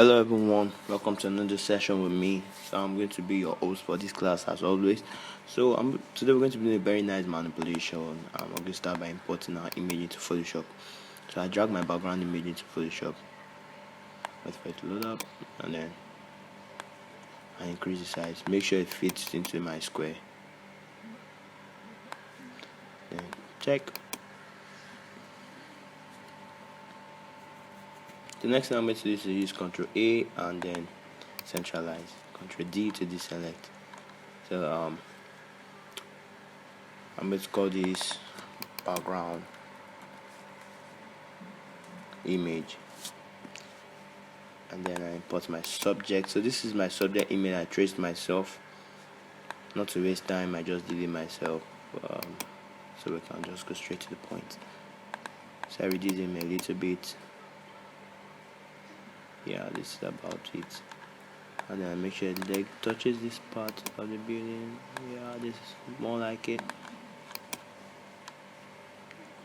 Hello everyone, welcome to another session with me. So I'm going to be your host for this class as always. Today we're going to be doing a very nice manipulation. I'm going to start by importing our image into Photoshop. So I drag my background image into Photoshop. Wait for it to load up, and then I increase the size. Make sure it fits into my square. Then check. The next thing I'm going to do is to use Ctrl A and then centralize. Ctrl D to deselect. So I'm going to call this background image, and then I import my subject. So this is my subject image. I traced myself. Not to waste time, I just did it myself. So we can just go straight to the point. So I reduce him a little bit. Yeah, this is about it. And then I make sure the leg touches this part of the building. Yeah, this is more like it.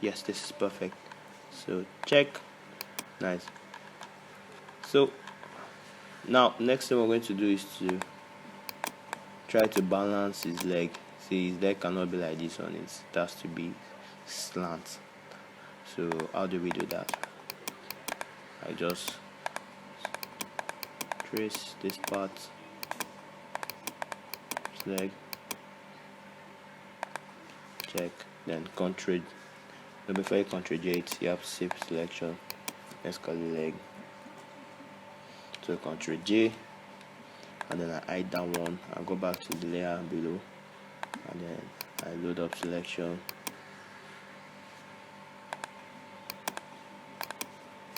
Yes, this is perfect. So check. Nice. So now next thing we're going to do is to try to balance his leg. See, his leg cannot be like this on it. It has to be slant. So how do we do that? I just trace this part, his leg, check, then control. But before you control J, you have to save selection. Let's call it leg. So control J, and then I hide that one and go back to the layer below, and then I load up selection.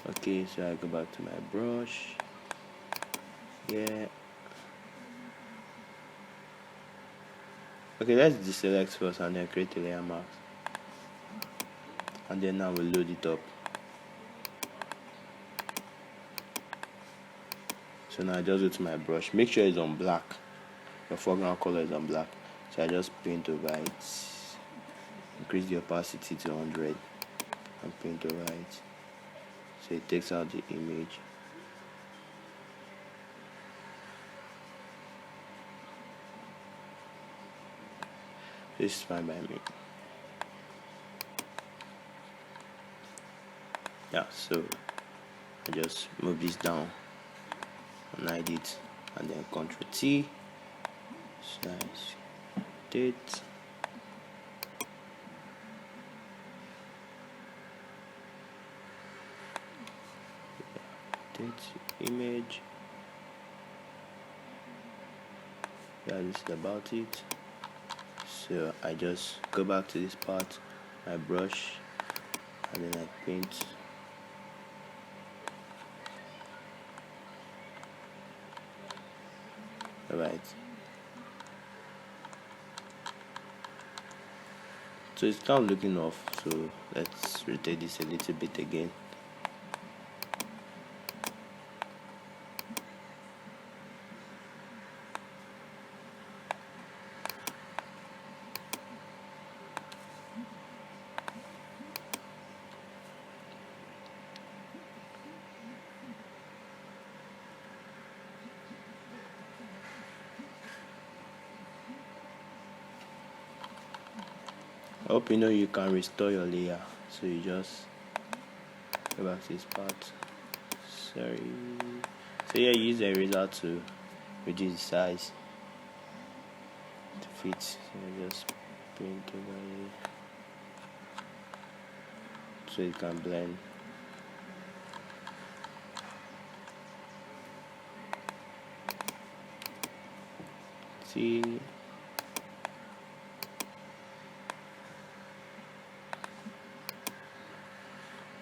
Okay, so I go back to my brush. Yeah. Okay, let's deselect first and then create a layer mask. And then now we'll load it up. So now I just go to my brush. Make sure it's on black. The foreground color is on black. So I just paint over it. Increase the opacity to 100 and paint over it. So it takes out the image. This is fine by me. Yeah, so I just move this down and hide it, and then Ctrl T, size, date. Image. Yeah, this is about it. So I just go back to this part, I brush, and then I paint. Alright. So it's now looking off, so let's rotate this a little bit again. I hope you know you can restore your layer. So you just go back to this part. Sorry. So yeah, use the eraser to reduce the size to fit. So I just paint over here so it can blend. See.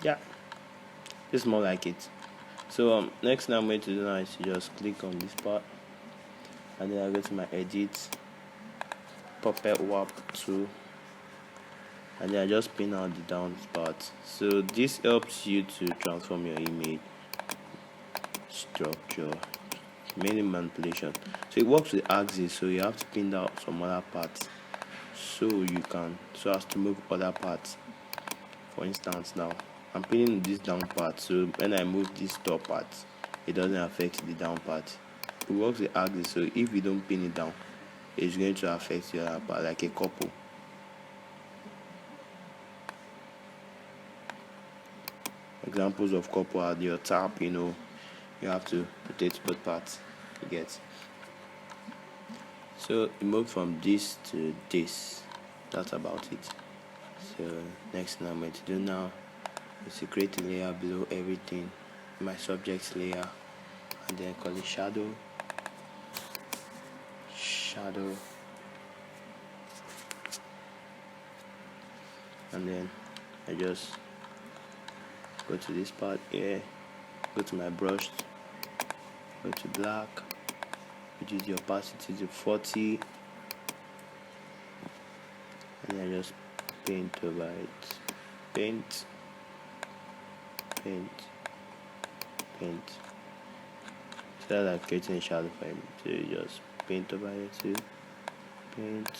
Yeah, this is more like it. So next thing I'm going to do now is to just click on this part, and then I go to my edit, puppet warp tool, and then I just pin out the down part. So this helps you to transform your image structure, mainly manipulation. So it works with axis, so you have to pin out some other parts so as to move other parts. For instance, now I'm pinning this down part, so when I move this top part, it doesn't affect the down part. It works the axis, so if you don't pin it down, it's going to affect the other part, like a couple. Examples of couple are your tap, you have to rotate both parts. You get. So you move from this to this. That's about it. So next thing I'm going to do now is to create a layer below everything, my subject layer, and then call it shadow, and then I just go to this part here, go to my brush, go to black, reduce the opacity to 40, and then just paint over it. Paint. So that's like creating a shadow for him. So you just paint over it too. Paint.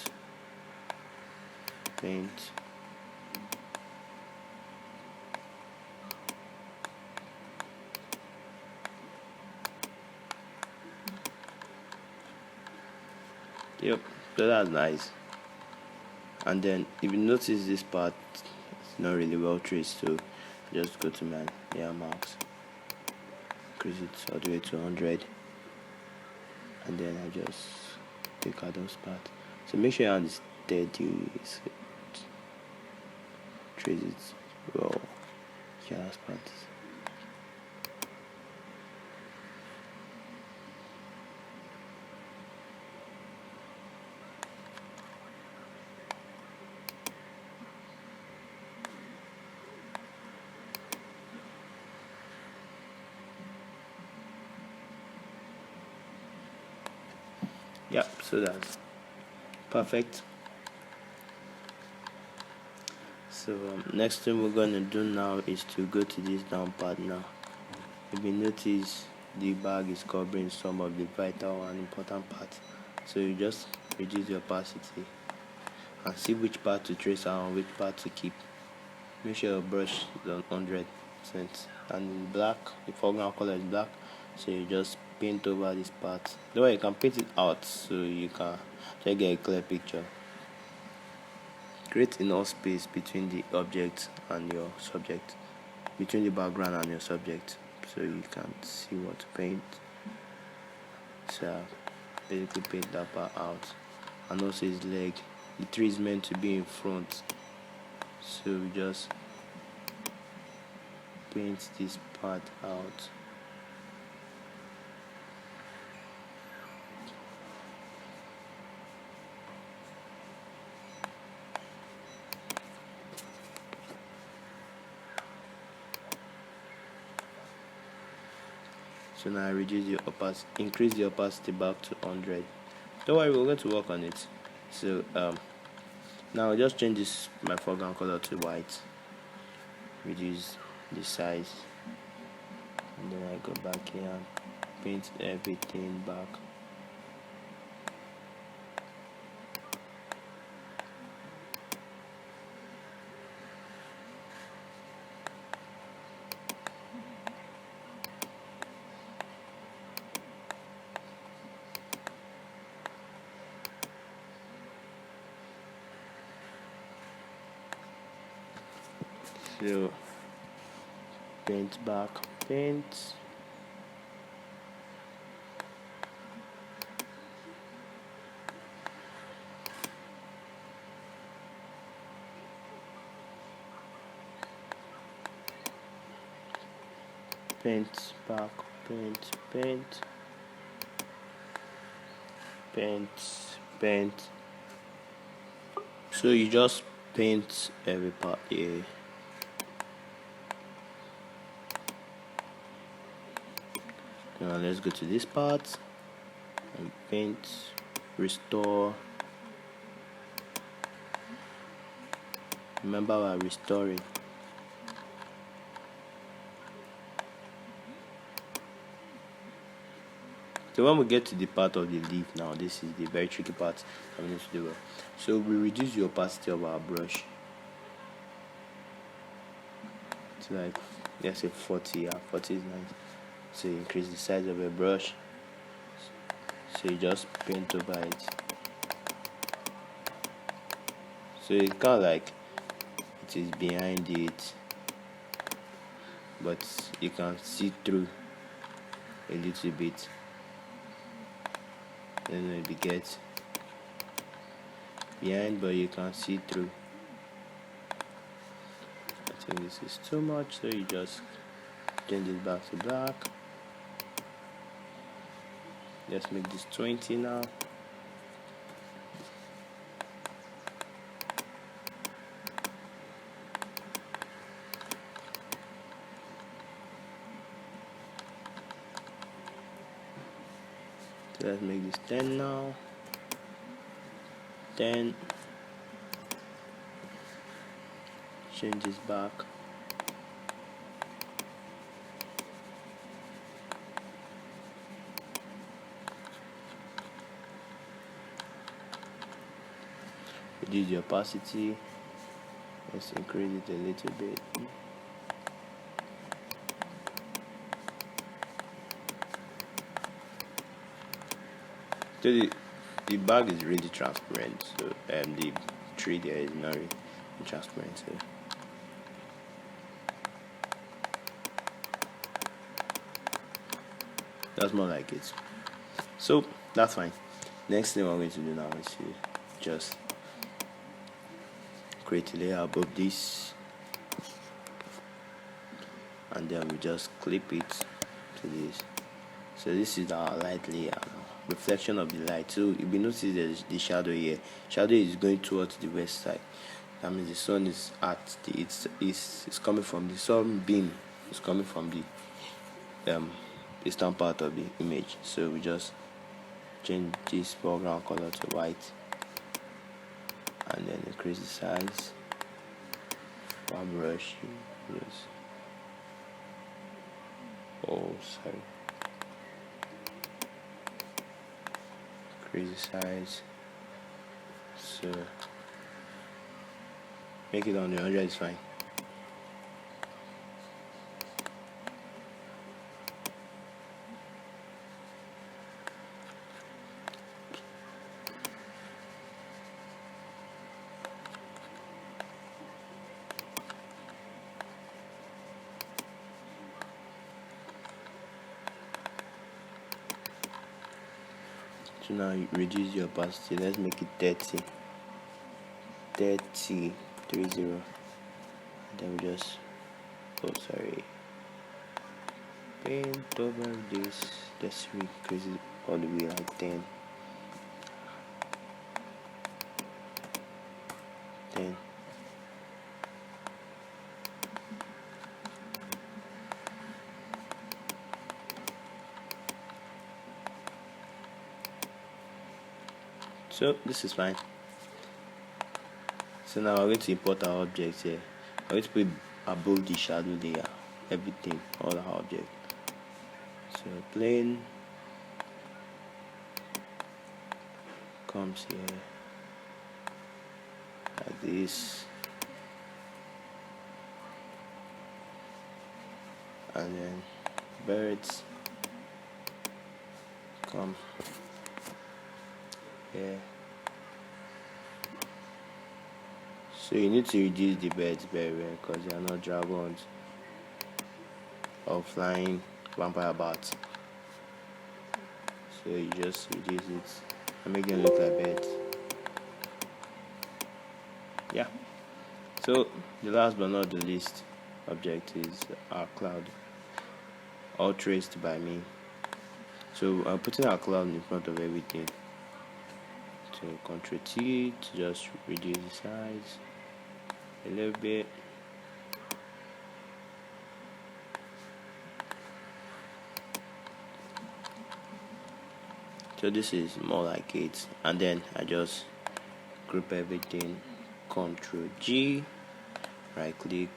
Yep, so that's nice. And then if you notice this part, it's not really well traced, so just go to my layer marks, increase it all the way to 100, and then I just take out those parts. So make sure your hand is steady, trace it well. Just parts. Yeah, so that's perfect. So next thing we're going to do now is to go to this down part now. If you notice, the bag is covering some of the vital and important parts, so you just reduce the opacity and see which part to trace out and which part to keep. Make sure your brush is on 100%, and in black, the foreground color is black, so you just paint over this part. The way you can paint it out so you can just get a clear picture. Create enough space between the object and your subject, between the background and your subject, so you can see what to paint. So basically paint that part out, and also his leg. The tree is meant to be in front, so we just paint this part out. So now I reduce the opacity, increase the opacity back to 100. Don't worry, we're going to work on it. So now I just change this my foreground color to white, reduce the size, and then I go back here and paint everything back. So paint back, paint. Paint back, paint. So you just paint every part here. Now let's go to this part and paint, restore. Remember, we're restoring. So when we get to the part of the leaf now, this is the very tricky part I'm going to do. So we reduce the opacity of our brush to like, let's say 40. Yeah, 40 is nice. to increase the size of your brush. So you just paint over it. So it's kind of like it is behind it, but you can see through a little bit. Then it will get behind, but you can see through. I think this is too much, so you just change it back to black. Let's make this 20 now. So let's make this 10 now. 10. Change this back. Reduce the opacity. Let's increase it a little bit. So the bag is really transparent, so the tree there is not really transparent. So that's more like it. So that's fine. Next thing we're going to do now is to just create a layer above this, and then we just clip it to this. So this is our light layer now. Reflection of the light. So if you notice there's the shadow here. Shadow is going towards the west side. That means the sun is at the it's coming from the sun beam. It's coming from the eastern part of the image. So we just change this foreground color to white, and then increase the size. One brush. Yes. Oh, sorry. Increase the size. So make it on the 100 is fine. So now you reduce your opacity. Let's make it 30. 30. And then we just paint over this. Let's increase it all the way like 10. 10. So this is fine. So now we're going to import our objects here. I'm going to put above the shadow layer, everything, all our objects. So plane comes here like this, and then birds come here. So you need to reduce the birds very well, because they are not dragons or flying vampire bats. So you just reduce it and make them look like birds. Yeah. So the last but not the least object is our cloud, all traced by me. So I'm putting our cloud in front of everything. So Ctrl T to just reduce the size a little bit. So this is more like it, and then I just group everything. Ctrl G, right click,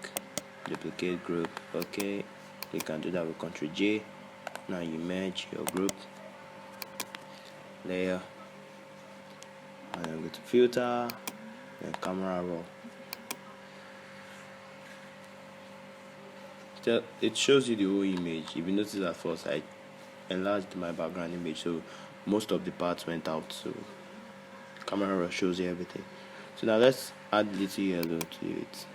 duplicate group. Okay, you can do that with Ctrl J. Now you merge your group layer, and then go to filter and camera raw. it shows you the whole image. If you notice at first, I enlarged my background image, so most of the parts went out. So camera raw shows you everything. So now let's add little yellow to it.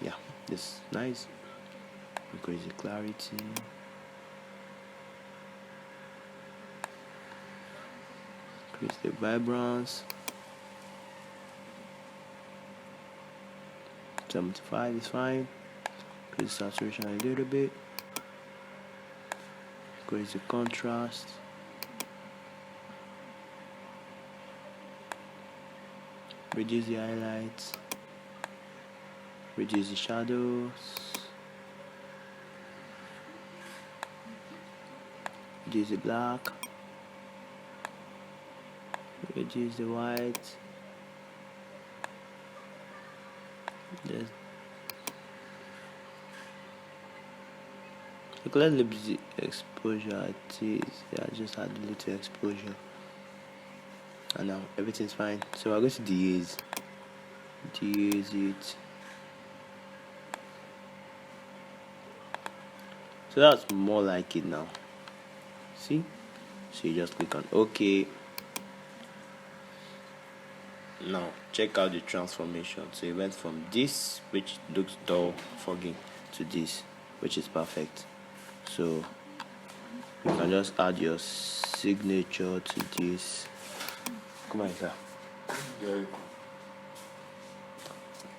Yeah, this is nice. Increase the clarity. Increase the vibrance. 75 is fine. Increase the saturation a little bit. Increase the contrast. Reduce the highlights. Reduce the shadows. Reduce the black. Reduce the white. Just let's leave the exposure it is. Yeah, just add a little exposure. And now everything's fine. So I'm going to de-haze it. So that's more like it now. See? So you just click on OK. Now check out the transformation. So it went from this, which looks dull, foggy, to this, which is perfect. So you can just add your signature to this. Come on, sir. Yeah.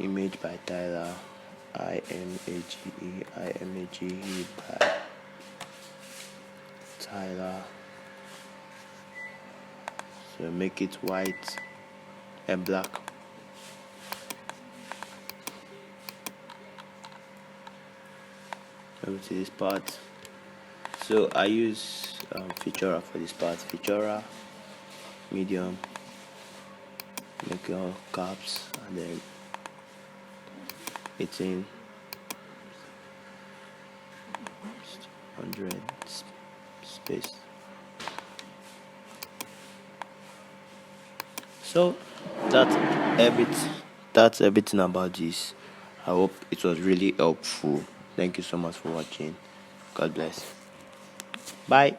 Image by Tyler. IMAGE by Tyler. So make it white and black. Over to this part. So I use Featura for this part. Featura, medium, make all caps, and then 18, 100 space. So that's everything about this. I hope it was really helpful. Thank you so much for watching. God bless. Bye.